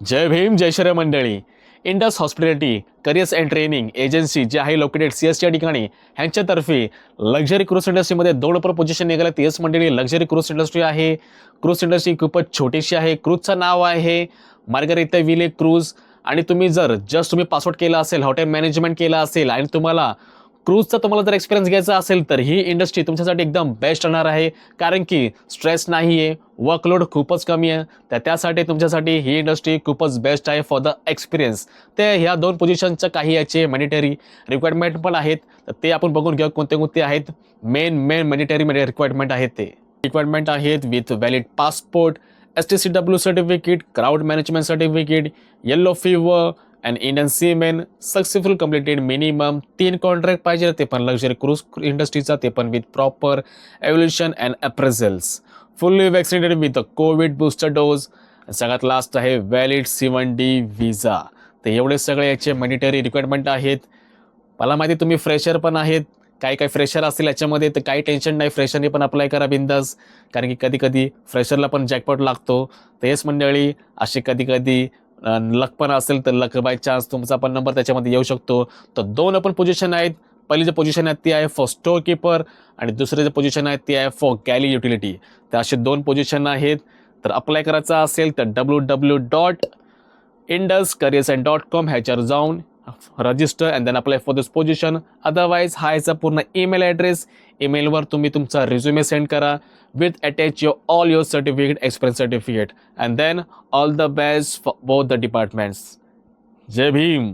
जय भीम जय श्री मंडळी. Indus hospitality careers and training agency जे आहे लोकेटेड CS या ठिकाणी ह्यांच्यातर्फे लक्झरी क्रूज इंडस्ट्रीमध्ये 2 पोझिशन निघाले. तेच मंडळी लक्झरी क्रूज इंडस्ट्री आहे. क्रूज इंडस्ट्री खूपच छोटीशी आहे. क्रूजचं नाव आहे मार्गरिटा विले क्रूज. आणि तुम्ही तुम्ही पासआउट केला असेल, हॉटेल मॅनेजमेंट केला असेल आणि तुम्हाला जर एक्सपिरियन्स घ्यायचा असेल तर ही इंडस्ट्री तुमच्यासाठी एकदम बेस्ट राहणार आहे. कारण की स्ट्रेस नाही आहे, वर्कलोड खूपच कमी आहे. त्यासाठी तुमच्यासाठी ही इंडस्ट्री खूपच बेस्ट आहे फॉर द एक्सपिरियन्स. ते ह्या 2 पोझिशनचं काही याचे मॅनिटरी रिक्वायरमेंट पण आहेत. तर ते आपण बघून घेऊ कोणते कोणते आहेत. मेन मॅनिटरी रिक्वायरमेंट आहेत. ते रिक्वायरमेंट आहेत with valid passport, STCW certificate, crowd management certificate, yellow fever and Indian seaman, successful completed minimum 3 contract पाहिजे. ते पण लक्झरी क्रूज इंडस्ट्रीचा, ते पण with proper evaluation and appraisals, fully vaccinated with COVID booster dose. सगळ्यात last आहे valid C1D visa. तर एवढे सगळे याचे मॅनिटरी रिक्वायरमेंट आहेत. मला माहिती तुम्ही फ्रेशर पण आहेत. काही फ्रेशर असतील याच्यामध्ये, तर काही टेन्शन नाही, फ्रेशरने पण अप्लाय करा बिंदास. कारण की कधी कधी फ्रेशरला पण जॅकपॉट लागतो. तर हेच मंडळी असे कधी लक पण असेल तर लक बाय चान्स तुमचा पण नंबर त्याच्यामध्ये येऊ शकतो. तर 2 पोझिशन आहेत. पहिली जी पोझिशन आहे ती आहे फॉर स्टोअर कीपर आणि दुसरी जी पोझिशन आहे ती आहे फॉर गॅली युटिलिटी. तर असे 2 पोझिशन आहेत. तर अप्लाय करायचा असेल तर www.induscareersand.com ह्याच्यावर जाऊन register and then apply for this position. Otherwise हा याचा पूर्ण ईमेल ॲड्रेस. ईमेलवर तुम्ही तुमचा रिझ्युमे सेंड करा with attach all your certificate, experience certificate. And then all the best for both the departments. Jai Bhim.